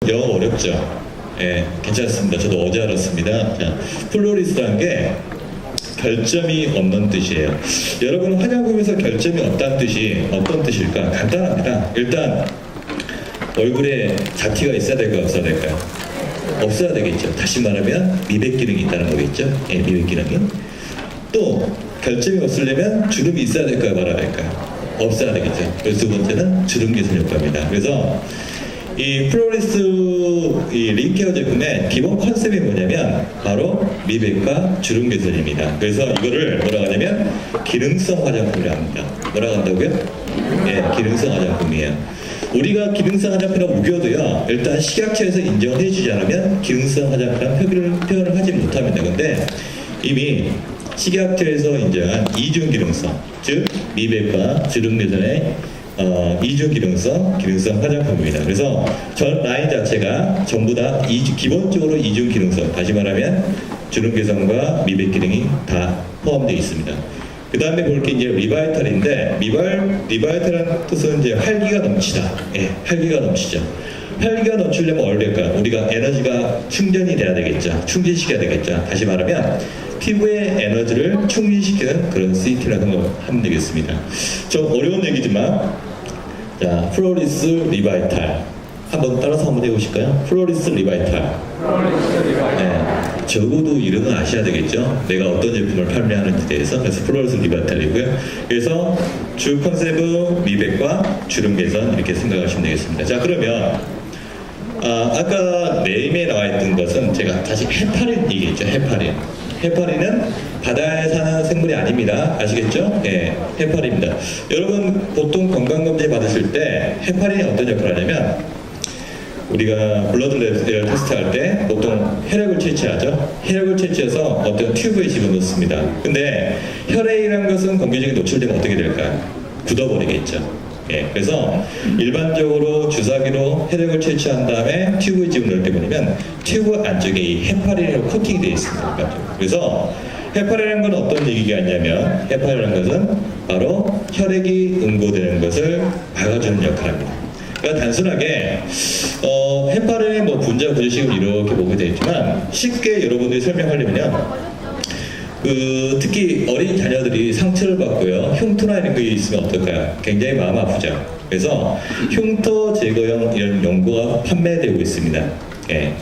영어 어렵죠? 예, 괜찮습니다. 저도 어제 알았습니다. 자, 플로리스라는 게 결점이 없는 뜻이에요. 여러분, 화장품에서 결점이 없다는 뜻이 어떤 뜻일까? 간단합니다. 일단 얼굴에 잡티가 있어야 될까요? 없어야 될까요? 없어야 되겠죠. 다시 말하면 미백 기능이 있다는 거겠죠. 예, 미백 기능이. 또 결점이 없으려면 주름이 있어야 될까요? 말아야 될까요? 없어야 되겠죠. 그래서 두 번째는 주름 개선 효과입니다. 그래서 이 플로리스 이 립케어 제품의 기본 컨셉이 뭐냐면 바로 미백과 주름 개선입니다. 그래서 이거를 뭐라고 하냐면 기능성 화장품이라고 합니다. 뭐라고 한다고요? 예, 기능성 화장품이에요. 우리가 기능성 화장품이라고 우겨도요, 일단 식약처에서 인정을 해주지 않으면 기능성 화장품이라는 표현을 하지 못합니다. 근데 이미 식약처에서 인정한 이중 기능성, 즉 미백과 주름 개선의 이중 기능성 화장품입니다. 그래서 전 라인 자체가 전부 다 기본적으로 이중 기능성, 다시 말하면 주름 개선과 미백 기능이 다 포함되어 있습니다. 그 다음에 볼 게 이제 리바이탈인데, 리바이탈이라는 뜻은 이제 활기가 넘치다. 예, 활기가 넘치죠. 활기가 넘치려면 어떨까? 우리가 에너지가 충전이 돼야 되겠죠. 충전시켜야 되겠죠. 다시 말하면 피부의 에너지를 충전시키는 그런 CT라는 걸 하면 되겠습니다. 좀 어려운 얘기지만, 자, 플로리스 리바이탈 한번 따라서 한번 해보실까요? 플로리스 리바이탈. 네, 적어도 이름은 아셔야 되겠죠. 내가 어떤 제품을 판매하는지 대해서. 그래서 플로리스 리바이탈이고요. 그래서 주 컨셉은 미백과 주름 개선 이렇게 생각하시면 되겠습니다. 자, 그러면 아까 네임에 나와 있던 것은 제가 다시 헤파린 얘기했죠. 헤파린은 바다에 사는 생물이 아닙니다. 아시겠죠? 예, 헤파린입니다. 여러분, 보통 건강검진 받으실 때 헤파린이 어떤 역할을 하냐면, 우리가 블러드 레벨 테스트 할 때 보통 혈액을 채취하죠. 혈액을 채취해서 어떤 튜브에 집어넣습니다. 근데 혈액이라는 것은 공기중에 노출되면 어떻게 될까요? 굳어버리겠죠. 예, 그래서 일반적으로 주사기로 혈액을 채취한 다음에 튜브에 집어넣을 때 보면 튜브 안쪽에 이 헤파린으로 코팅이 되어 있습니다. 그래서 헤파린이라는 건 어떤 얘기가 있냐면, 헤파린이라는 것은 바로 혈액이 응고되는 것을 막아주는 역할을 합니다. 그러니까 단순하게 헤파린의 뭐 분자 구조식을 이렇게 보게 되지만, 쉽게 여러분들이 설명하려면요, 특히 어린 자녀들이 상처를 받고요, 흉터나 이런 게 있으면 어떨까요? 굉장히 마음 아프죠. 그래서 흉터 제거용 이런 연고가 판매되고 있습니다. 예.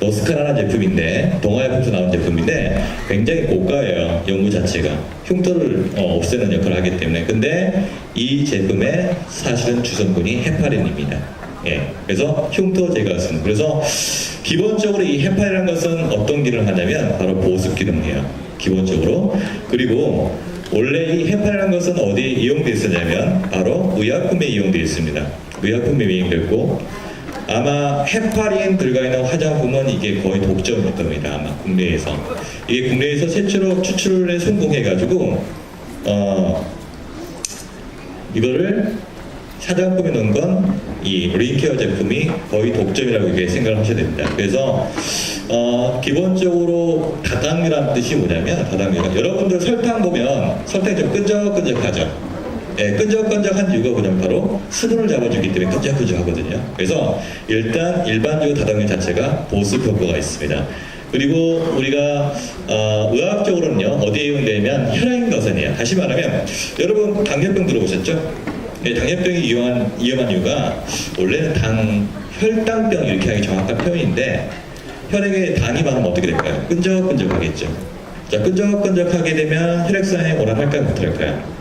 노스카라는 제품인데, 동아약품에서 나온 제품인데 굉장히 고가예요. 연고 자체가 흉터를 없애는 역할을 하기 때문에. 근데 이 제품의 사실은 주성분이 헤파린입니다. 예, 그래서 흉터 제거였습니다. 그래서 기본적으로 이 헤파린이라는 것은 어떤 기능을 하냐면 바로 보습 기능을 해요. 기본적으로. 그리고 원래 이 헤파린이라는 것은 어디에 이용되어 있었냐면 바로 의약품에 이용되어 있습니다. 의약품에 이용되었고, 아마 헤파린 들어가 있는 화장품은 이게 거의 독점일 겁니다. 아마 국내에서. 이게 국내에서 최초로 추출에 성공해가지고 이거를 화장품에 넣은 건 이 린케어 제품이 거의 독점이라고 이렇게 생각을 하셔야 됩니다. 그래서 기본적으로 다당류라는 뜻이 뭐냐면, 다당류가 여러분들 설탕 보면 설탕이 좀 끈적끈적하죠. 예, 끈적끈적한 이유가 뭐냐면 바로 수분을 잡아주기 때문에 끈적끈적하거든요. 그래서 일단 일반적으로 다당류 자체가 보습 효과가 있습니다. 그리고 우리가 의학적으로는요, 어디에 이용되면 혈액 거선이에요. 다시 말하면 여러분 당뇨병 들어보셨죠? 네, 당뇨병이 위험한 이유가 원래는 혈당병 이렇게 하기 정확한 표현인데, 혈액에 당이 많으면 어떻게 될까요? 끈적끈적하겠죠. 자, 끈적끈적하게 되면 혈액순환에 원활할까요? 못할까요?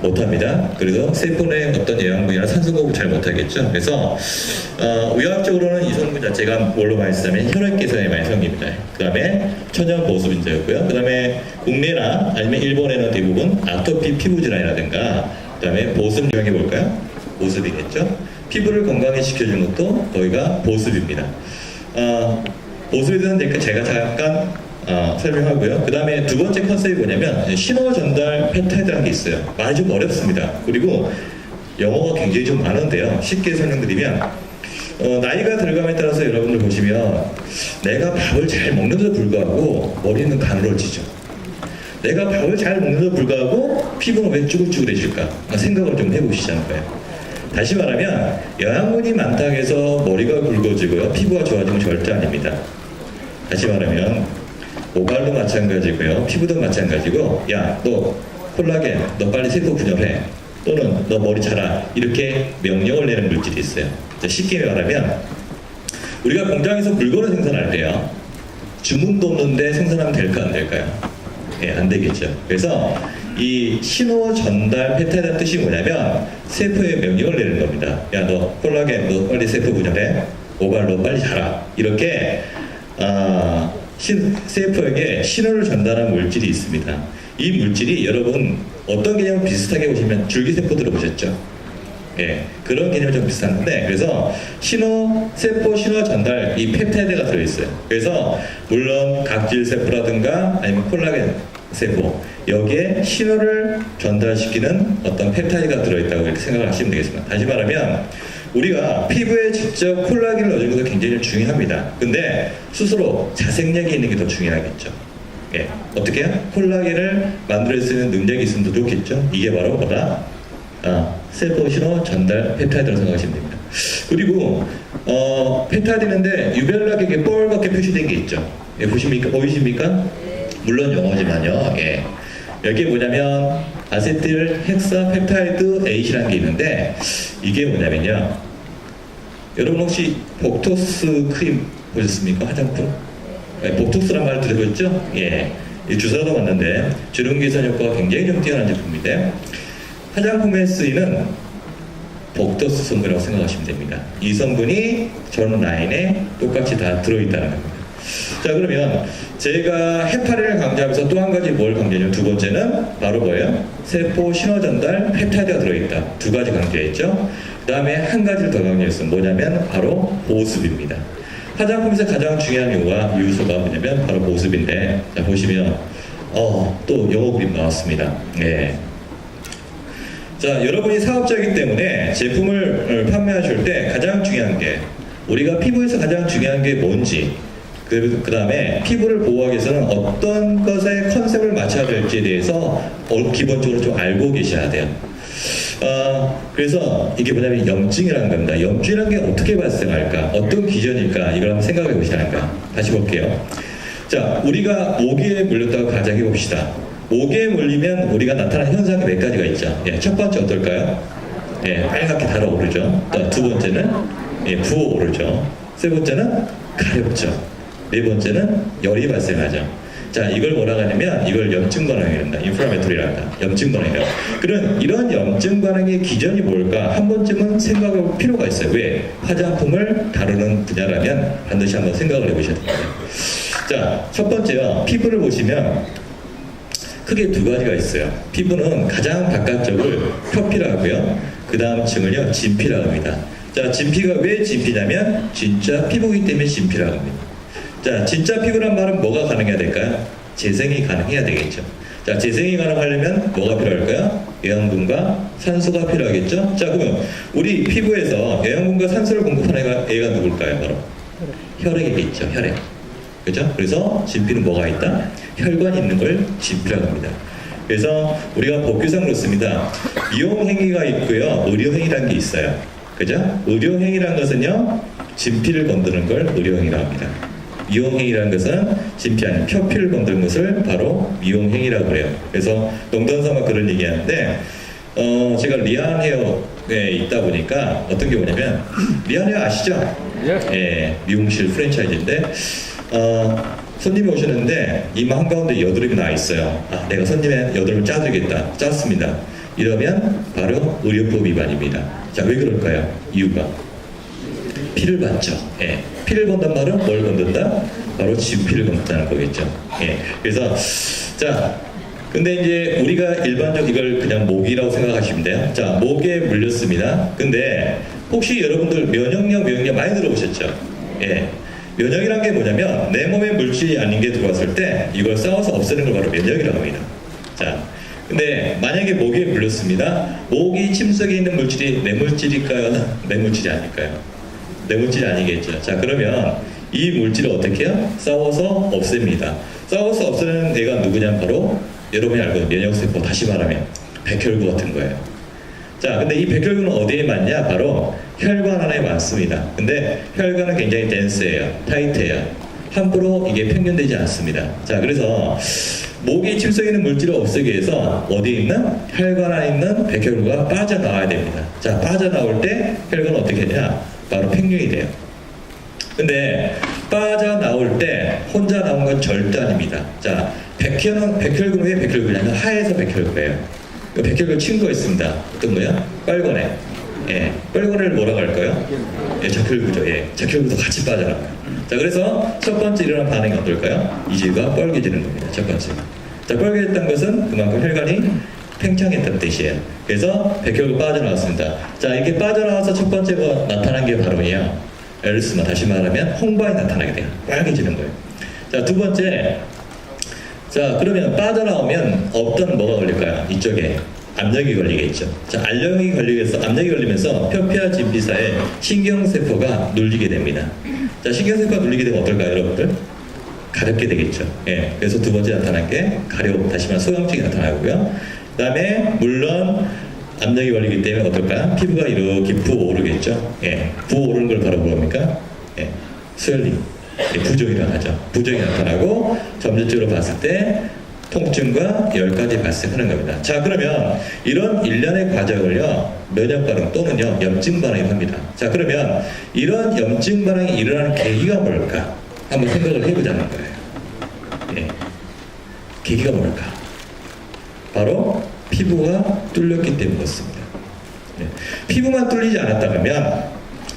못합니다. 그래서 세포내 어떤 영양분이나 산소 공급 잘 못하겠죠. 그래서 의학적으로는 이 성분 자체가 뭘로 많이 쓰냐면 혈액 개선에 많이 생깁니다. 그 다음에 천연 보습인자였고요. 그 다음에 국내나 아니면 일본에는 대부분 아토피 피부 질환이라든가, 그 다음에 보습 유형이 뭘까요? 보습이겠죠. 피부를 건강히 지켜주는 것도 거기가 보습입니다. 보습에 대해서는 제가 잠깐 설명하고요. 그 다음에 두 번째 컨셉이 뭐냐면 신호 전달 펩타이드라는 게 있어요. 말이 좀 어렵습니다. 그리고 영어가 굉장히 좀 많은데요. 쉽게 설명드리면 나이가 들어감에 따라서 여러분들 보시면 내가 밥을 잘 먹는데도 불구하고 머리는 가늘어지죠. 내가 밥을 잘 먹는데도 불구하고 피부는 왜 쭈글쭈글해질까? 생각을 좀 해보시자는 거예요. 다시 말하면 영양분이 많다고 해서 머리가 굵어지고요, 피부가 좋아지는 건 절대 아닙니다. 다시 말하면 모발도 마찬가지고요, 피부도 마찬가지고, 야, 너 콜라겐, 너 빨리 세포 분열해, 또는 너 머리 자라, 이렇게 명령을 내는 물질이 있어요. 쉽게 말하면 우리가 공장에서 물건을 생산할 때요, 주문도 없는데 생산하면 될까 안 될까요? 예, 안 되겠죠. 그래서 이 신호 전달 펩타이드의 뜻이 뭐냐면 세포에 명령을 내는 겁니다. 야, 너 콜라겐, 너 빨리 세포 분열해, 모발 너 빨리 자라, 이렇게 세포에게 신호를 전달하는 물질이 있습니다. 이 물질이 여러분 어떤 개념을 비슷하게 보시면 줄기세포 들어보셨죠? 예, 그런 개념이 좀 비슷한데, 그래서 세포 신호 전달, 이 펩타이드가 들어있어요. 그래서 물론 각질세포라든가 아니면 콜라겐 세포, 여기에 신호를 전달시키는 어떤 펩타이드가 들어있다고 이렇게 생각을 하시면 되겠습니다. 다시 말하면 우리가 피부에 직접 콜라겐을 넣어주는 것도 굉장히 중요합니다. 근데 스스로 자생력이 있는 게 더 중요하겠죠. 예, 어떻게 해요? 콜라겐을 만들 수 있는 능력이 있으면 더 좋겠죠. 이게 바로 뭐다? 세포 신호 전달 펩타이드라고 생각하시면 됩니다. 그리고 펩타이드인데 유별나게 뻘겋게 표시된 게 있죠. 예, 보이십니까? 물론 영어지만요. 예. 여기 뭐냐면 아세틸 헥사 펩타이드 에잇이라는 게 있는데, 이게 뭐냐면요, 여러분 혹시 복토스 크림 보셨습니까? 화장품? 예, 복토스란 말 들어보셨죠? 예. 이 주사도 맞는데 주름 개선 효과가 굉장히 좀 뛰어난 제품인데, 화장품에 쓰이는 복토스 성분이라고 생각하시면 됩니다. 이 성분이 전 라인에 똑같이 다 들어있다는 겁니다. 자, 그러면 제가 해파리를 강조하면서 또 한 가지 뭘 강조했냐면, 두 번째는 바로 뭐예요? 세포 신호 전달 펩타이드가 들어있다. 두 가지 강조했죠. 그 다음에 한 가지를 더 강조했어요. 뭐냐면 바로 보습입니다. 화장품에서 가장 중요한 요소가 뭐냐면 바로 보습인데, 자, 보시면 또 영어 그림 나왔습니다. 네. 자, 여러분이 사업자이기 때문에 제품을 판매하실 때 가장 중요한 게, 우리가 피부에서 가장 중요한 게 뭔지, 그 다음에 피부를 보호하기 위해서는 어떤 것에 컨셉을 맞춰야 될지에 대해서 기본적으로 좀 알고 계셔야 돼요. 그래서 이게 뭐냐면 염증이라는 겁니다. 염증이라는 게 어떻게 발생할까? 어떤 기전일까? 이걸 한번 생각해 보셔야 할까? 다시 볼게요. 자, 우리가 모기에 물렸다고 가정해 봅시다. 모기에 물리면 우리가 나타나는 현상이 몇 가지가 있죠. 예, 첫 번째 어떨까요? 예, 빨갛게 달아오르죠. 또 두 번째는 부어오르죠. 세 번째는 가렵죠. 네 번째는 열이 발생하죠. 자, 이걸 뭐라고 하냐면 이걸 염증 반응이라고 한다. 인플라메토리라고 한다. 염증 반응이라고. 그런 이런 염증 반응의 기전이 뭘까? 한 번쯤은 생각해 볼 필요가 있어요. 왜? 화장품을 다루는 분야라면 반드시 한번 생각을 해보셔야 됩니다. 자, 첫 번째요. 피부를 보시면 크게 두 가지가 있어요. 피부는 가장 바깥쪽을 표피라고 하고요. 그 다음 층을요, 진피라고 합니다. 자, 진피가 왜 진피냐면 진짜 피부이기 때문에 진피라고 합니다. 자, 진짜 피부란 말은 뭐가 가능해야 될까요? 재생이 가능해야 되겠죠. 자, 재생이 가능하려면 뭐가 필요할까요? 영양분과 산소가 필요하겠죠. 자, 그러면 우리 피부에서 영양분과 산소를 공급하는 애가 누굴까요? 바로 혈액이겠죠. 혈액. 그죠? 그래서 진피는 뭐가 있다? 혈관이 있는 걸 진피라고 합니다. 그래서 우리가 법규상 그렇습니다. 미용행위가 있고요, 의료행위라는 게 있어요. 그죠? 의료행위라는 것은요, 진피를 건드는 걸 의료행위라고 합니다. 미용행위라는 것은 진피 아닌 표피를 건드는 것을 바로 미용행위라고 그래요. 그래서 농담삼아 그런 얘기하는데, 제가 리안 헤어에 있다 보니까 어떤 게 뭐냐면, 리안 헤어 아시죠? 예, 미용실 프랜차이즈인데, 손님이 오셨는데 이마 한가운데 여드름이 나 있어요. 내가 손님의 여드름을 짜드리겠다. 짰습니다. 이러면 바로 의료법 위반입니다. 자, 왜 그럴까요? 이유가 피를 받죠. 예. 피를 건단 말은 뭘 건든다? 바로 진피를 건든다는 거겠죠. 예. 그래서 자, 근데 이제 우리가 일반적으로 이걸 그냥 모기라고 생각하시면 돼요. 자, 모기에 물렸습니다. 근데 혹시 여러분들 면역력 많이 들어보셨죠? 예. 면역이란 게 뭐냐면 내 몸에 물질이 아닌 게 들어왔을 때 이걸 싸워서 없애는 걸 바로 면역이라고 합니다. 자, 근데 만약에 모기에 물렸습니다. 모기 침속에 있는 물질이 내 물질일까요? 내 물질이 아닐까요? 내 물질이 아니겠죠. 자, 그러면 이 물질을 어떻게 해요? 싸워서 없앱니다. 싸워서 없애는 애가 누구냐면 바로 여러분이 알고 있는 면역세포, 다시 말하면 백혈구 같은 거예요. 자, 근데 이 백혈구는 어디에 많냐? 바로 혈관 안에 많습니다. 근데 혈관은 굉장히 덴스해요. 타이트해요. 함부로 이게 평균되지 않습니다. 자, 그래서 모기 침속에는 물질을 없애기 위해서 어디에 있는? 혈관 안에 있는 백혈구가 빠져나와야 됩니다. 자, 빠져나올 때 혈관은 어떻게 되냐? 바로 팽류이 돼요. 근데 빠져나올 때 혼자 나온 건 절대 아닙니다. 자, 백혈구는 왜 백혈구냐면 하에서 백혈구예요. 그 백혈구 친구가 있습니다. 어떤 거야? 빨간애. 예, 빨간애를 뭐라고 할까요? 예, 적혈구죠. 예, 적혈구도 같이 빠져나가요. 자, 그래서 첫 번째 일어난 반응이 어떨까요? 이질과 뻘개지는 겁니다. 첫 번째. 자, 뻘개졌다는 것은 그만큼 혈관이 팽창했다는 뜻이에요. 그래서 백혈구 빠져나왔습니다. 자, 이렇게 빠져나와서 첫 번째가 나타난 게 바로요. 에르스마, 다시 말하면 홍반이 나타나게 돼요. 빨개지는 거예요. 자, 두 번째. 자, 그러면 빠져나오면 어떤 뭐가 걸릴까요? 이쪽에 압력이 걸리겠죠. 자, 압력이 걸리면서 표피와 진피 사이에 신경세포가 눌리게 됩니다. 자, 신경세포가 눌리게 되면 어떨까요, 여러분들? 가렵게 되겠죠. 예, 그래서 두 번째 나타난 게 가려움, 다시 말하면 소염증이 나타나고요. 그 다음에 물론 압력이 걸리기 때문에 어떨까요? 피부가 이렇게 부어오르겠죠. 예, 부어오르는 걸 바로 뭡니까? 예, 스웰링. 부종이라고 하죠. 부종이 나타나고 점진적으로 봤을 때 통증과 열까지 발생하는 겁니다. 자, 그러면 이런 일련의 과정을요, 면역 반응 또는요, 염증 반응이라고 합니다. 자, 그러면 이런 염증 반응이 일어나는 계기가 뭘까? 한번 생각을 해보자는 거예요. 예. 계기가 뭘까? 바로 피부가 뚫렸기 때문 그렇습니다. 예. 피부만 뚫리지 않았다면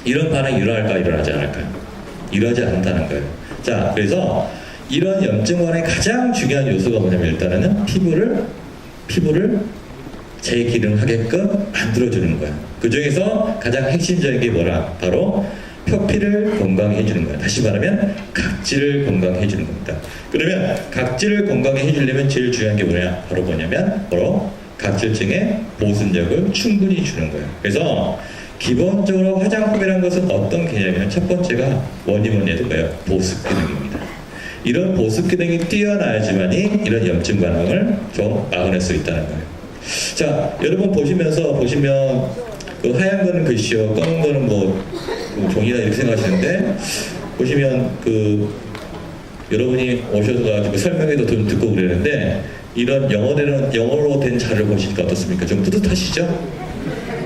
이런 반응이 일어날까, 일어나지 않을까요? 이러지 않는다는 거예요. 자, 그래서 이런 염증 반응의 가장 중요한 요소가 뭐냐면 일단은 피부를 재기능하게끔 만들어주는 거야. 그 중에서 가장 핵심적인 게 뭐라? 바로 표피를 건강히 해주는 거야. 다시 말하면 각질을 건강히 해주는 겁니다. 그러면 각질을 건강히 해주려면 제일 중요한 게 뭐냐? 바로 뭐냐면 바로 각질층의 보습력을 충분히 주는 거예요. 그래서 기본적으로 화장품이라는 것은 어떤 개념이냐면 첫 번째가 뭐니 해도 뭐예요? 보습 기능입니다. 이런 보습 기능이 뛰어나야지만이 이런 염증 반응을 좀 막아낼 수 있다는 거예요. 자, 여러분 보시면 그 하얀 거는 글씨요, 검은 거는 뭐 종이다 이렇게 생각하시는데 보시면 그 여러분이 오셔서 가지고 설명회도 좀 듣고 그러는데 이런 영어로 된 자료를 보시니까 어떻습니까? 좀 뿌듯하시죠?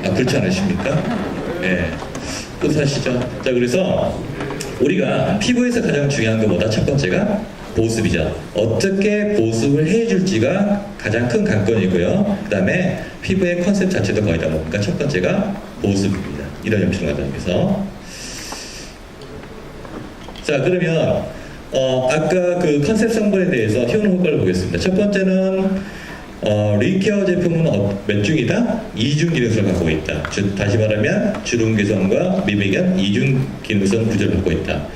아, 그렇지 않으십니까? 예, 뿌듯하시죠? 자, 그래서 우리가 피부에서 가장 중요한 것보다 첫 번째가 보습이죠. 어떻게 보습을 해줄지가 가장 큰 관건이고요. 그 다음에 피부의 컨셉 자체도 거의 다 뭡니까? 첫 번째가 보습입니다. 이런 염증 과정에서. 자, 그러면 아까 그 컨셉 성분에 대해서 효능 효과를 보겠습니다. 첫 번째는 리케어 제품은 몇 중이다? 이중 기능성을 갖고 있다. 다시 말하면 주름 개선과 미백연 이중 기능성 구조를 갖고 있다.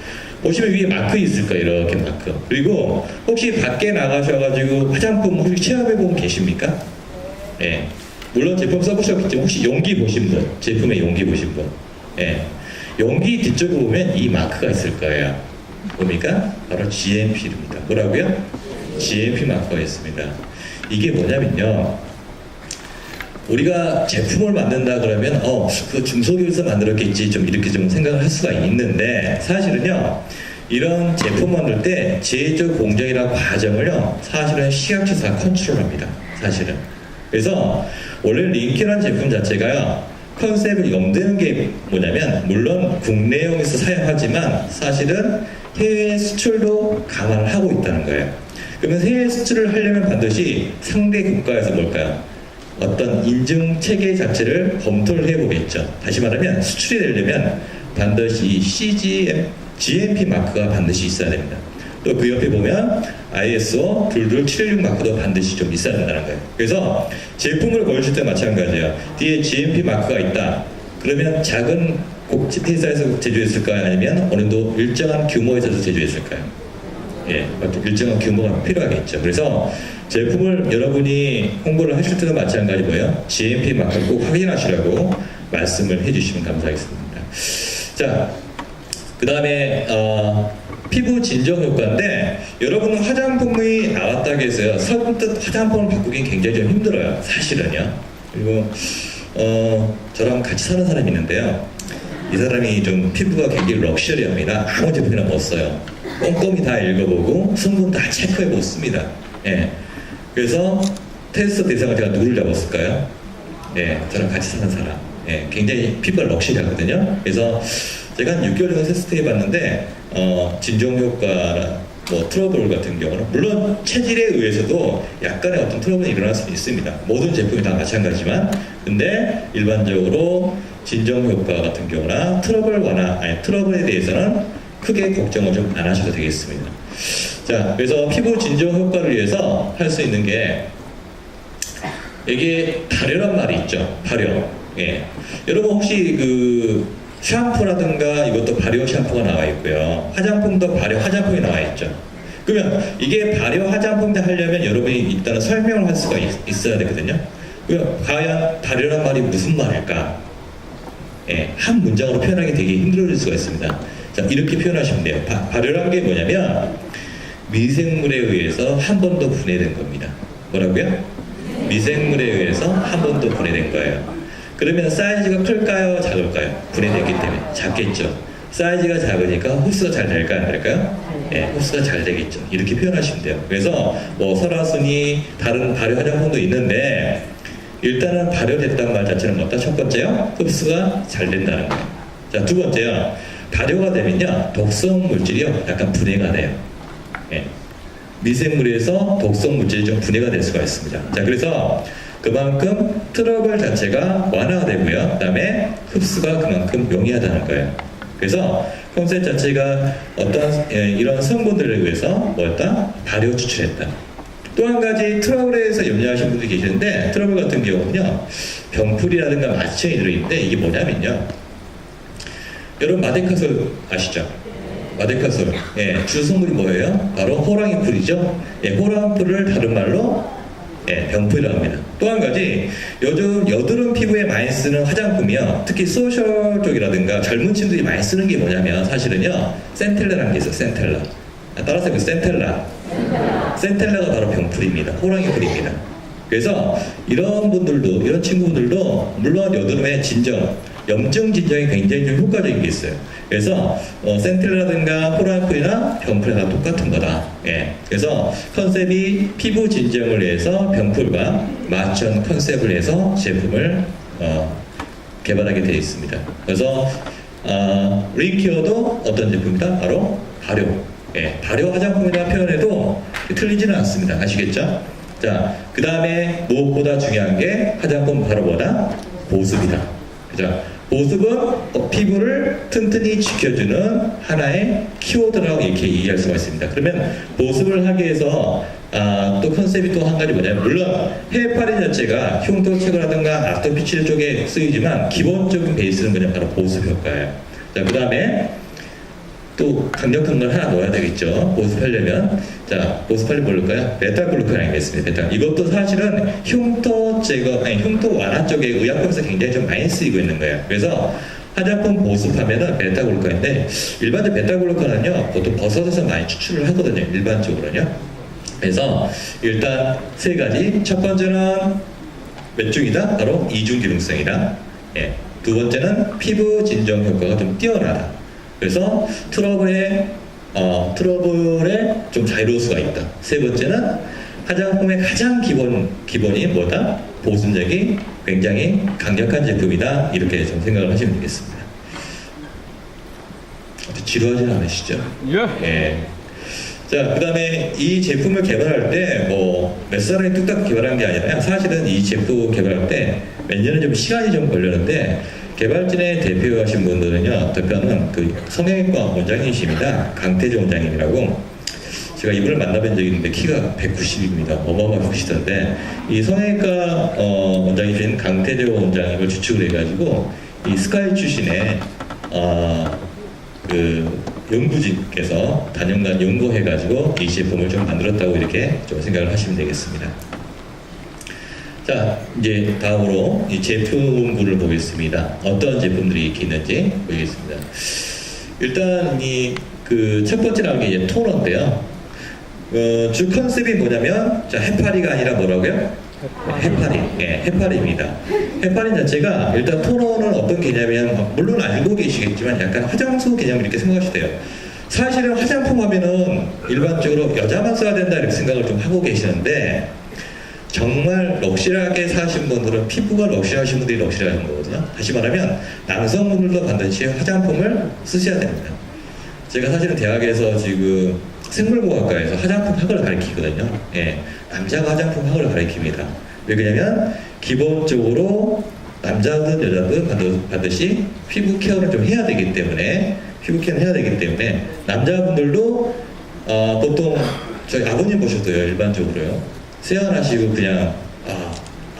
보시면 위에 마크 있을 거예요. 이렇게 마크. 그리고 혹시 밖에 나가셔가지고 화장품 혹시 체험해본 계십니까? 예. 물론 제품 써보셨겠지만 혹시 용기 보신 분, 제품의 용기 보신 분, 예. 용기 뒤쪽으로 보면 이 마크가 있을 거예요. 뭡니까? 바로 GMP입니다. 뭐라고요? GMP 마크가 있습니다. 이게 뭐냐면요, 우리가 제품을 만든다 그러면 그 중소기업에서 만들었겠지 좀 이렇게 좀 생각을 할 수가 있는데 사실은요, 이런 제품 만들 때 제조 공정이라는 과정을요 사실은 시각처에서 컨트롤합니다. 사실은. 그래서 원래 링케라는 제품 자체가요, 컨셉을 염두는 게 뭐냐면 물론 국내용에서 사용하지만 사실은 해외 수출도 감안을 하고 있다는 거예요. 그러면 해외 수출을 하려면 반드시 상대 국가에서 뭘까요? 어떤 인증 체계 자체를 검토를 해보겠죠. 다시 말하면 수출이 되려면 반드시 GMP 마크가 반드시 있어야 됩니다. 또 그 옆에 보면 ISO 22716 마크도 반드시 좀 있어야 된다는 거예요. 그래서 제품을 고르실 때 마찬가지예요. 뒤에 GMP 마크가 있다. 그러면 작은 회사에서 제조했을까요? 아니면 어느 정도 일정한 규모에서 제조했을까요? 예, 일정한 규모가 필요하겠죠. 그래서 제품을 여러분이 홍보를 하실 때도 마찬가지 뭐예요? GMP 마크를 꼭 확인하시라고 말씀을 해주시면 감사하겠습니다. 자, 그 다음에 피부 진정 효과인데 여러분은 화장품이 나왔다고 해서요 선뜻 화장품을 바꾸긴 굉장히 좀 힘들어요. 사실은요. 그리고 저랑 같이 사는 사람이 있는데요. 이 사람이 좀 피부가 굉장히 럭셔리합니다. 아무 제품이나 못 써요. 꼼꼼히 다 읽어보고 성분 다 체크해보고 씁니다. 예. 그래서 테스트 대상을 제가 누구를 잡았을까요? 예, 저랑 같이 사는 사람. 예, 굉장히 피부가 럭셔리하거든요. 그래서 제가 한 6개월 정도 테스트해봤는데 진정 효과나 뭐 트러블 같은 경우는 물론 체질에 의해서도 약간의 어떤 트러블이 일어날 수도 있습니다. 모든 제품이 다 마찬가지지만 근데 일반적으로 진정 효과 같은 경우나 트러블 완화, 아니 트러블에 대해서는 크게 걱정을 좀 안 하셔도 되겠습니다. 자, 그래서 피부 진정 효과를 위해서 할 수 있는 게 이게 발효란 말이 있죠. 발효. 예. 여러분 혹시 그 샴푸라든가 이것도 발효 샴푸가 나와 있고요. 화장품도 발효 화장품이 나와 있죠. 그러면 이게 발효 화장품을 하려면 여러분이 일단은 설명을 할 수가 있어야 되거든요. 그러면 과연 발효란 말이 무슨 말일까? 예, 한 문장으로 표현하기 되게 힘들어질 수가 있습니다. 자, 이렇게 표현하시면 돼요. 발효란 게 뭐냐면 미생물에 의해서 한 번 더 분해된 겁니다. 뭐라고요? 미생물에 의해서 한 번 더 분해된 거예요. 그러면 사이즈가 클까요? 작을까요? 분해됐기 때문에 작겠죠. 사이즈가 작으니까 흡수가 잘 될까요? 안 될까요? 네, 흡수가 잘 되겠죠. 이렇게 표현하시면 돼요. 그래서 뭐 설화순이 다른 발효 화장품도 있는데 일단은 발효됐다는 말 자체는 뭐다? 첫 번째요, 흡수가 잘 된다는 거예요. 자, 두 번째요, 발효가 되면요 독성 물질이요 약간 분해가 돼요. 네. 미생물에서 독성 물질이 좀 분해가 될 수가 있습니다. 자, 그래서 그만큼 트러블 자체가 완화가 되고요. 그 다음에 흡수가 그만큼 용이하다는 거예요. 그래서 컨셉 자체가 어떤 이런 성분들을 위해서 뭐였다? 발효 추출했다. 또 한 가지 트러블에 대해서 염려하시는 분들이 계시는데 트러블 같은 경우는요 병풀이라든가 마취청이 들어있는데 이게 뭐냐면요 여러분 마데카솔 아시죠? 마데카솔. 예, 주 성분이 뭐예요? 바로 호랑이 풀이죠. 예, 호랑이 풀을 다른 말로 예, 병풀이라고 합니다. 또 한 가지 요즘 여드름 피부에 많이 쓰는 화장품이요 특히 소셜 쪽이라든가 젊은 친구들이 많이 쓰는 게 뭐냐면 사실은요 센텔라라는 게 있어요. 센텔라. 따라서 그 센텔라가 바로 병풀입니다. 호랑이 풀입니다. 그래서 이런 분들도 이런 친구분들도 물론 여드름의 진정 염증 진정이 굉장히 좀 효과적인 게 있어요. 그래서 센텔라든가 호랑이풀이나 병풀이나 똑같은 거다. 예. 그래서 컨셉이 피부 진정을 위해서 병풀과 맞춘 컨셉을 해서 제품을 개발하게 되어 있습니다. 그래서 링케어도 어떤 제품이다? 바로 발효. 예, 발효 화장품이라 표현해도 틀리지는 않습니다. 아시겠죠? 자, 그 다음에 무엇보다 중요한 게 화장품 바로 뭐다? 보습이다. 그죠? 보습은 피부를 튼튼히 지켜주는 하나의 키워드라고 이렇게 이해할 수가 있습니다. 그러면 보습을 하기 위해서 또 컨셉이 또 한 가지 뭐냐면 물론 헤어파리 자체가 흉터 제거라든가 아토피 치료 쪽에 쓰이지만 기본적인 베이스는 그냥 바로 보습 효과예요. 자, 그 다음에 또 강력한 걸 하나 넣어야 되겠죠. 보습하려면. 자, 보습하려면 뭘 넣을까요? 베타글루칸이겠습니다. 베타. 이것도 사실은 흉터 제거, 아니 흉터 완화 쪽에 의약품에서 굉장히 좀 많이 쓰이고 있는 거예요. 그래서 화장품 보습하면은 베타글루칸인데 일반적 베타글루칸은요 보통 버섯에서 많이 추출을 하거든요. 일반적으로는요. 그래서 일단 세 가지. 첫 번째는 몇 중이다? 바로 이중 기능성이다. 예. 두 번째는 피부 진정 효과가 좀 뛰어나다. 그래서 트러블에 좀 자유로울 수가 있다. 세 번째는 화장품의 가장 기본이 뭐다? 보습력이 굉장히 강력한 제품이다. 이렇게 좀 생각을 하시면 되겠습니다. 지루하지는 않으시죠? 예. 자, 그 다음에 이 제품을 개발할 때 몇 사람이 뚝딱 개발한 게 아니라 사실은 이 제품 개발할 때 몇 년은 좀 시간이 좀 걸렸는데 개발진에 대표하신 분들은요, 대표는 그 성형외과 원장님이십니다. 강태재 원장님이라고. 제가 이분을 만나뵌 적이 있는데 키가 190입니다. 어마어마하게 크시던데 이 성형외과 원장이신 강태재 원장님을 주축을 해가지고 이 스카이 출신의 그 연구진께서 단연간 연구해가지고 이 제품을 좀 만들었다고 이렇게 좀 생각을 하시면 되겠습니다. 자, 이제 다음으로 이 제품군을 보겠습니다. 어떤 제품들이 이렇게 있는지 보겠습니다. 일단 그 첫 번째 나온 게 이제 토너인데요. 주 컨셉이 뭐냐면 자, 해파리가 아니라 뭐라고요? 헤파린, 예, 헤파린입니다. 헤파린 자체가 일단 토너는 어떤 개념이냐면 물론 알고 계시겠지만 약간 화장솜 개념 이렇게 생각하셔도 돼요. 사실은 화장품 하면은 일반적으로 여자만 써야 된다 이렇게 생각을 좀 하고 계시는데 정말 럭셔리하게 사신 분들은 피부가 럭셔리하신 분들이 럭셔리하신 거거든요. 다시 말하면 남성분들도 반드시 화장품을 쓰셔야 됩니다. 제가 사실은 대학에서 지금 생물공학과에서 화장품 학을 가르치거든요. 예, 남자가 화장품 학을 가르칩니다. 왜 그러냐면 기본적으로 남자든 여자든 반드시 피부 케어를 좀 해야 되기 때문에 남자분들도 보통 저희 아버님 보셔도요 일반적으로요 세안하시고 그냥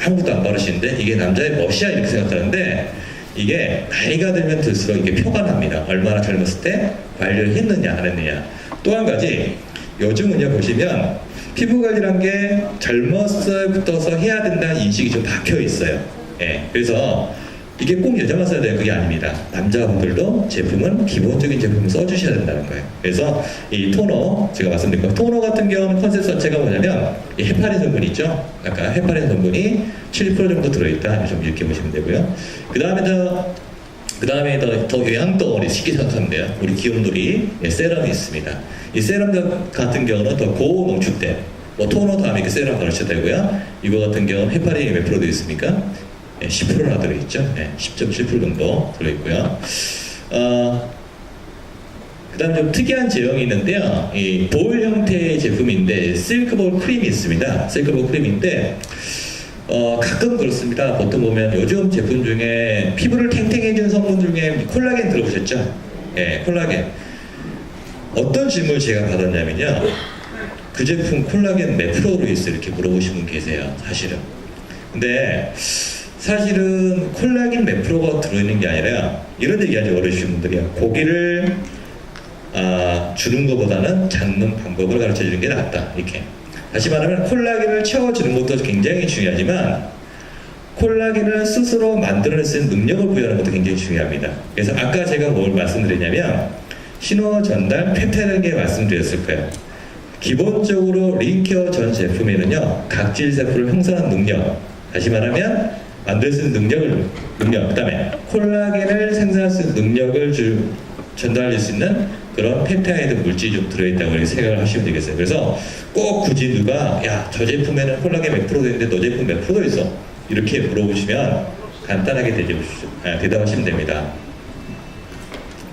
아무것도 안 바르시는데 이게 남자의 멋이야 이렇게 생각하는데 이게 나이가 들면 들수록 이게 표가 납니다. 얼마나 젊었을 때 관리를 했느냐 안 했느냐. 또 한 가지 요즘은요 보시면 피부 관리란 게 젊었을 때부터 해야 된다는 인식이 좀 박혀 있어요. 예, 그래서 이게 꼭 여자만 써야 돼요. 그게 아닙니다. 남자분들도 제품은 기본적인 제품을 써주셔야 된다는 거예요. 그래서 이 토너 제가 말씀드린 거 토너 같은 경우는 컨셉 자체가 뭐냐면 이 헤파린 성분이 있죠. 아까 헤파린 성분이 7% 정도 들어있다. 좀 이렇게 보시면 되고요. 그 다음에 더 영양덩어리 쉽게 생각하면 돼요. 우리 기온돌이 세럼이 있습니다. 이 세럼 같은 경우는 더 고농축된 뭐 토너 다음에 그 세럼 바르셔도 되고요. 이거 같은 경우는 헤파린이 몇 프로 되어 있습니까? 10%나 들어있죠. 10.7% 정도 들어있고요. 그 다음 좀 특이한 제형이 있는데요. 이 볼 형태의 제품인데 실크볼 크림이 있습니다. 실크볼 크림인데 가끔 그렇습니다. 보통 보면 요즘 제품 중에 피부를 탱탱해주는 성분 중에 콜라겐 들어보셨죠? 예, 콜라겐. 어떤 질문을 제가 받았냐면요. 그 제품 콜라겐 몇 프로로 있어? 이렇게 물어보시는 분 계세요. 사실은. 근데 사실은 콜라겐 몇 프로가 들어있는 게 아니라 이런 얘기하죠. 어르신 분들이요. 고기를 주는 것보다는 잡는 방법을 가르쳐 주는 게 낫다. 이렇게. 다시 말하면 콜라겐을 채워주는 것도 굉장히 중요하지만 콜라겐을 스스로 만들어낼 수 있는 능력을 부여하는 것도 굉장히 중요합니다. 그래서 아까 제가 뭘 말씀드렸냐면 신호 전달 펩타이드에 말씀드렸을 거예요. 기본적으로 링케어 전 제품에는요 각질 세포를 형성하는 능력, 다시 말하면 만들 수 있는 능력, 그 다음에 콜라겐을 생산할 수 있는 능력을 전달할 수 있는 그런 펩타이드 물질이 좀 들어있다고 이렇게 생각을 하시면 되겠어요. 그래서 꼭 굳이 누가 저 제품에는 콜라겐 몇 프로 되는데 너 제품 몇 프로 있어? 이렇게 물어보시면 간단하게 대답하시면 됩니다.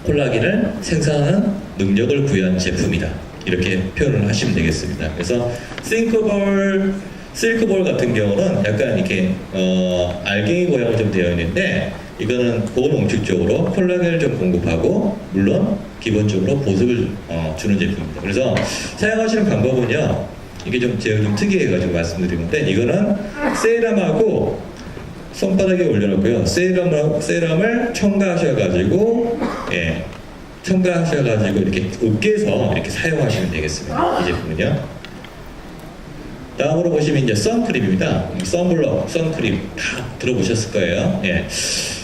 콜라겐을 생산하는 능력을 부여한 제품이다. 이렇게 표현을 하시면 되겠습니다. 그래서 실크볼 같은 경우는 약간 이렇게 알갱이 모양으로 좀 되어 있는데 이거는 고농축적으로 콜라겐을 좀 공급하고 물론 기본적으로 보습을 주는 제품입니다. 그래서 사용하시는 방법은요 이게 제가 좀 특이해가지고 말씀드린 건데 이거는 세럼하고 손바닥에 올려놓고요 세럼을 첨가하셔가지고 이렇게 으깨서 이렇게 사용하시면 되겠습니다. 이 제품은요. 다음으로 보시면 이제 선크림입니다. 선블럭, 선크림 다 들어보셨을 거예요.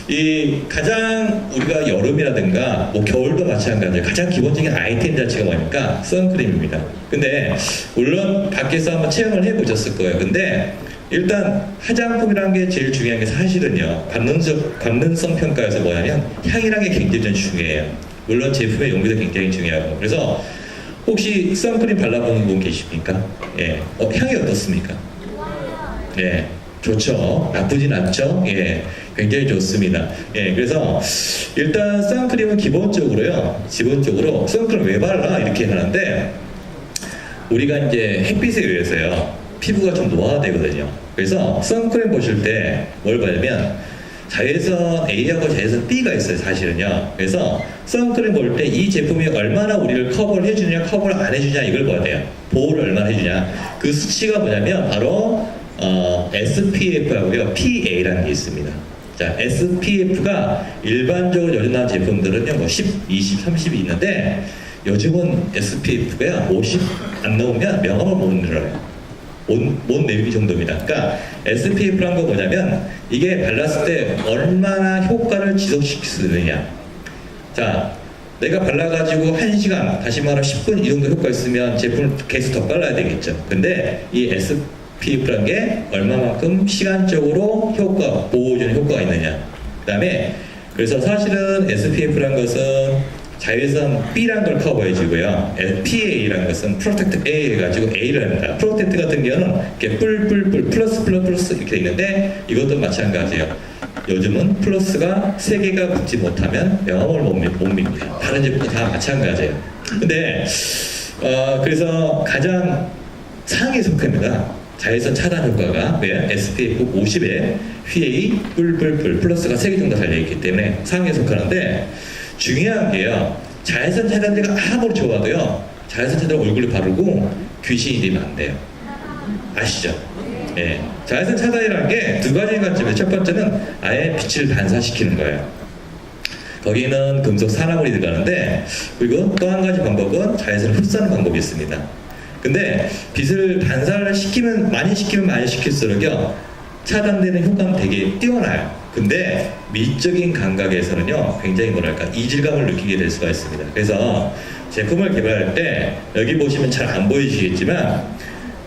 이 가장 우리가 여름이라든가 뭐 겨울도 마찬가지로 가장 기본적인 아이템 자체가 뭐니까 선크림입니다. 근데 물론 밖에서 한번 체험을 해보셨을 거예요. 근데 일단 화장품이라는 게 제일 중요한 게 사실은요 관능성 평가에서 뭐냐면 향이라는 게 굉장히 중요해요. 물론 제품의 용기도 굉장히 중요하고. 그래서 혹시 선크림 발라보는 분 계십니까? 향이 어떻습니까? 좋죠. 나쁘진 않죠? 굉장히 좋습니다. 그래서 일단 선크림은 기본적으로 선크림 왜 발라? 이렇게 하는데 우리가 이제 햇빛에 의해서요 피부가 좀 노화되거든요. 그래서 선크림 보실 때 뭘 봐냐면 자외선 A하고 자외선 B가 있어요. 사실은요. 그래서 선크림 볼 때 이 제품이 얼마나 우리를 커버를 해주냐 커버를 안 해주냐 이걸 봐야 돼요. 보호를 얼마나 해주냐. 그 수치가 뭐냐면 바로 SPF하고요 PA라는 게 있습니다. 자, SPF가 일반적으로 요즘 나온 제품들은요 뭐 10, 20, 30이 있는데 요즘은 SPF가 50 안 넘으면 명함을 못 늘어요. 못 내리기 정도입니다. 그러니까 SPF란 거 뭐냐면 이게 발랐을 때 얼마나 효과를 지속시킬 수 있느냐. 자, 내가 발라가지고 1시간, 다시 말하면 10분 이 정도 효과 있으면 제품을 계속 더 발라야 되겠죠. 근데 이 PF라는 게 얼마만큼 시간적으로 보호해주는 효과가 있느냐. 그 다음에 그래서 사실은 SPF라는 것은 자외선 B라는 걸 커버해주고요. PA라는 것은 Protect A 해가지고 A를 합니다. Protect 같은 경우는 이렇게 뿔뿔뿔 플러스 이렇게 있는데 이것도 마찬가지예요. 요즘은 플러스가 3개가 붙지 못하면 영업을 못 밉니다. 다른 제품 다 마찬가지예요. 근데 그래서 가장 상위 속해입니다. 자외선 차단 효과가 SPF 50에 PA 뿔뿔뿔 플러스가 3개 정도 달려있기 때문에 상위에 속하는데 중요한 게요. 자외선 차단제가 아무리 좋아도요. 자외선 차단 얼굴에 바르고 귀신이 되면 안 돼요. 아시죠? 예. 자외선 차단이라는 게 2가지 관점이에요. 첫 번째는 아예 빛을 반사시키는 거예요. 거기는 금속 산화물이 들어가는데 그리고 또 한 가지 방법은 자외선을 흡수하는 방법이 있습니다. 근데 빛을 반사를 많이 시킬수록요. 차단되는 효과는 되게 뛰어나요. 근데 미적인 감각에서는요 굉장히 이질감을 느끼게 될 수가 있습니다. 그래서 제품을 개발할 때 여기 보시면 잘 안 보이시겠지만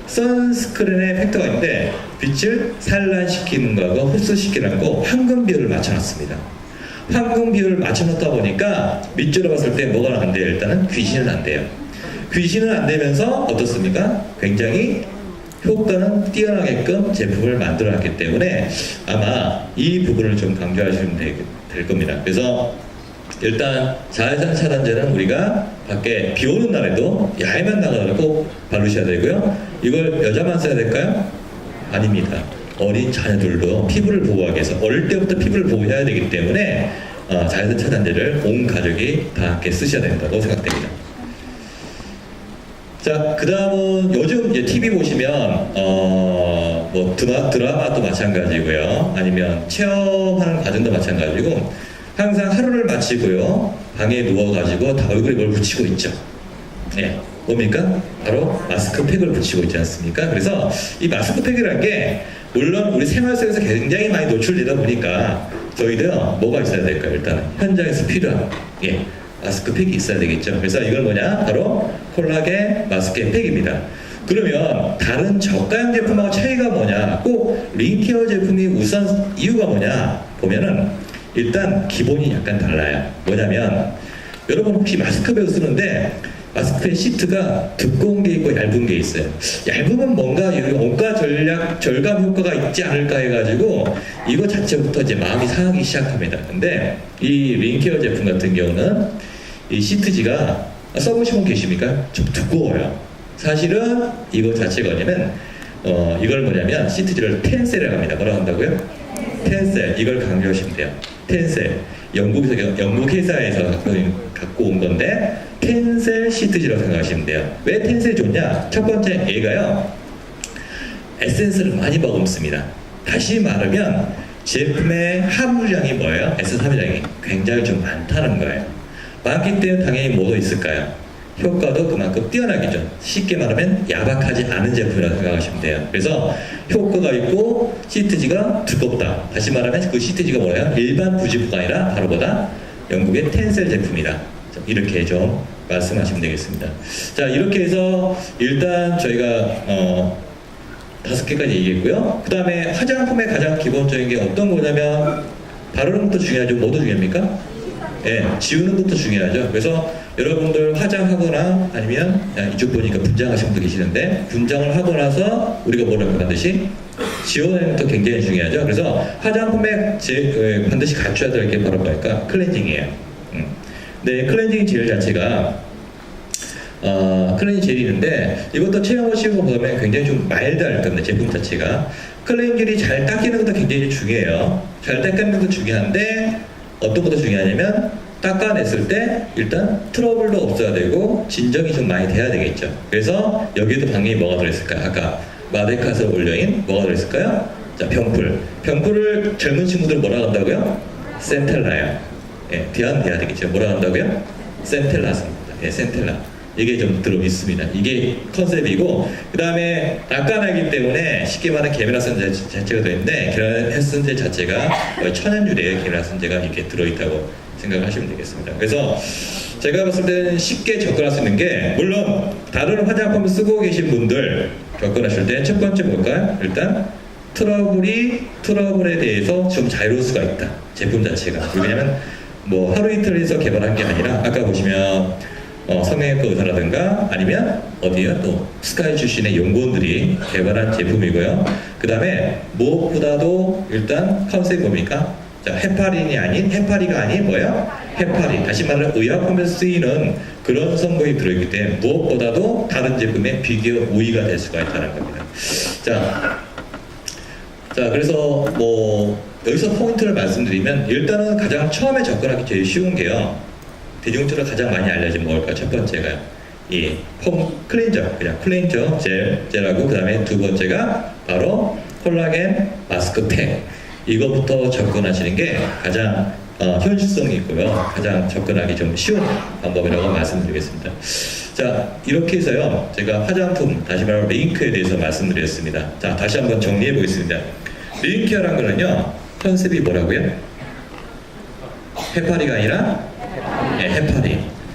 선스크린의 팩터가 있는데 빛을 산란시키는 거하고 흡수시키는 거 황금 비율을 맞춰놨습니다. 황금 비율을 맞춰놓다 보니까 밑줄로 봤을 때 뭐가 안 돼요? 일단은 귀신은 안 돼요. 귀신은 안 되면서 어떻습니까? 굉장히 효과는 뛰어나게끔 제품을 만들어놨기 때문에 아마 이 부분을 좀 강조하시면 될 겁니다. 그래서 일단 자외선 차단제는 우리가 밖에 비 오는 날에도 야외만 나가도 꼭 바르셔야 되고요. 이걸 여자만 써야 될까요? 아닙니다. 어린 자녀들도 피부를 보호하기 위해서 어릴 때부터 피부를 보호해야 되기 때문에 자외선 차단제를 온 가족이 다 함께 쓰셔야 된다고 생각됩니다. 자, 그 다음은 요즘 이제 TV 보시면, 뭐 드라마도 마찬가지고요. 아니면 체험하는 과정도 마찬가지고, 항상 하루를 마치고요. 방에 누워가지고 다 얼굴에 뭘 붙이고 있죠. 네. 뭡니까? 바로 마스크팩을 붙이고 있지 않습니까? 그래서 이 마스크팩이라는 게, 물론 우리 생활 속에서 굉장히 많이 노출되다 보니까, 저희도요, 뭐가 있어야 될까요? 일단, 현장에서 필요한, 마스크팩이 있어야 되겠죠. 그래서 이건 뭐냐? 바로 콜라겐 마스크팩입니다. 그러면 다른 저가형 제품하고 차이가 뭐냐? 꼭 링케어 제품이 우선 이유가 뭐냐? 보면은 일단 기본이 약간 달라요. 뭐냐면 여러분 혹시 마스크팩을 쓰는데 마스크팩 시트가 두꺼운 게 있고 얇은 게 있어요. 얇으면 뭔가 원가 절감 효과가 있지 않을까 해가지고 이거 자체부터 이제 마음이 상하기 시작합니다. 근데 이 링케어 제품 같은 경우는 이 시트지가 써보신 분 계십니까? 좀 두꺼워요. 사실은 이거 자체가 뭐냐면 이걸 뭐냐면 시트지를 텐셀이라고 합니다. 뭐라고 한다고요? 텐셀. 이걸 강조하시면 돼요. 텐셀. 영국 회사에서 갖고 온 건데 텐셀 시트지라고 생각하시면 돼요. 왜 텐셀이 좋냐? 첫 번째 얘가요 에센스를 많이 머금습니다. 다시 말하면 제품의 함유량이 뭐예요? 에센스 함유량이 굉장히 좀 많다는 거예요. 많기 때문에 당연히 뭐가 있을까요? 효과도 그만큼 뛰어나겠죠. 쉽게 말하면 야박하지 않은 제품이라고 생각하시면 돼요. 그래서 효과가 있고 시트지가 두껍다. 다시 말하면 그 시트지가 뭐예요? 일반 부지포가 아니라 바로 보다 영국의 텐셀 제품이다. 이렇게 좀 말씀하시면 되겠습니다. 자, 이렇게 해서 일단 저희가 5개까지 얘기했고요. 그 다음에 화장품의 가장 기본적인 게 어떤 거냐면 바르는 것도 중요하죠. 뭐도 중요합니까? 예, 지우는 것도 중요하죠. 그래서 여러분들 화장하거나 아니면 이쪽 보니까 분장하신 분도 계시는데 분장을 하고 나서 우리가 뭐라고 반드시 지워내는 것도 굉장히 중요하죠. 그래서 화장품에 반드시 갖춰야 될 게 바로 뭐랄까? 클렌징이에요. 네, 클렌징 젤 자체가 클렌징 젤이 있는데 이것도 체험하시고 보면 굉장히 좀 마일드할 겁니다. 제품 자체가. 클렌징 젤이 잘 닦이는 것도 굉장히 중요해요. 잘 닦이는 것도 중요한데 어떤 것도 중요하냐면 닦아냈을 때 일단 트러블도 없어야 되고 진정이 좀 많이 돼야 되겠죠. 그래서 여기에도 당연히 뭐가 들어있을까요? 아까 마데카에서 올려인 뭐가 들어있을까요? 자, 병풀. 병풀을 젊은 친구들 뭐라 한다고요? 센텔라요. 예, 대안돼야 되겠죠. 뭐라 한다고요? 센텔라입니다. 예, 센텔라. 이게 좀 들어있습니다. 이게 컨셉이고, 그 다음에 닦아내기 때문에 쉽게 말하면 계면활성제 자체가 들어있는데, 계면활성제 자체가 천연유래의 계면활성제가 이렇게 들어있다고 생각하시면 되겠습니다. 그래서, 제가 봤을 때는 쉽게 접근할 수 있는 게, 물론 다른 화장품 쓰고 계신 분들 접근하실 때 첫 번째 뭘까요? 일단 트러블에 대해서 좀 자유로울 수가 있다, 제품 자체가. 왜냐면 뭐 하루 이틀에서 개발한 게 아니라, 아까 보시면 성형외과 의사라든가 아니면 어디요? 또 스카이 출신의 연구원들이 개발한 제품이고요. 그 다음에 무엇보다도 일단 컨셉이 뭡니까? 자, 해파리가 아닌 뭐예요? 해파리. 다시 말하면 의약품에서 쓰이는 그런 성분이 들어있기 때문에 무엇보다도 다른 제품에 비교 우위가 될 수가 있다는 겁니다. 자, 그래서 뭐 여기서 포인트를 말씀드리면, 일단은 가장 처음에 접근하기 제일 쉬운 게요, 대중적으로 가장 많이 알려진 뭘까? 첫 번째가요, 이 폼 클렌저, 그냥 클렌저 젤하고, 그 다음에 두 번째가 바로 콜라겐 마스크팩. 이거부터 접근하시는 게 가장 현실성이 있고요, 가장 접근하기 좀 쉬운 방법이라고 말씀드리겠습니다. 자, 이렇게 해서요, 제가 화장품, 다시 말하면 메이크에 대해서 말씀드렸습니다. 자, 다시 한번 정리해 보겠습니다. 메이크라는 거는요, 컨셉이 뭐라고요? 해파리가 아니라 네,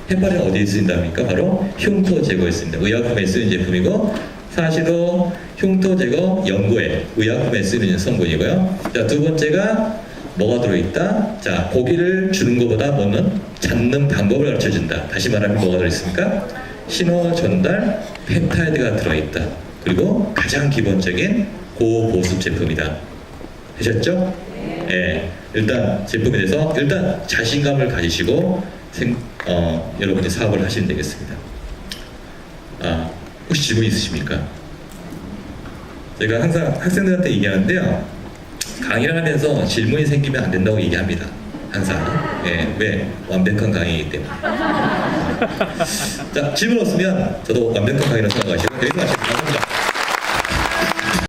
해파리는 어디에 쓰인답니까? 바로 흉터 제거에 쓰인다. 의약품에 쓰이는 제품이고, 사실은 흉터 제거 연고에, 의약품에 쓰이는 성분이고요. 자, 두 번째가 뭐가 들어있다? 자, 고기를 주는 것보다 뭐는 잡는 방법을 가르쳐준다. 다시 말하면 뭐가 들어있습니까? 신호 전달 펩타이드가 들어있다. 그리고 가장 기본적인 고보습 제품이다. 되셨죠? 예, 일단 제품에 대해서 일단 자신감을 가지시고 여러분이 사업을 하시면 되겠습니다. 혹시 질문 있으십니까? 제가 항상 학생들한테 얘기하는데요, 강의를 하면서 질문이 생기면 안 된다고 얘기합니다. 항상. 예, 왜? 완벽한 강의이기 때문에. 자, 질문 없으면 저도 완벽한 강의라고 생각하시고, 여기서 마치겠습니다. 감사합니다.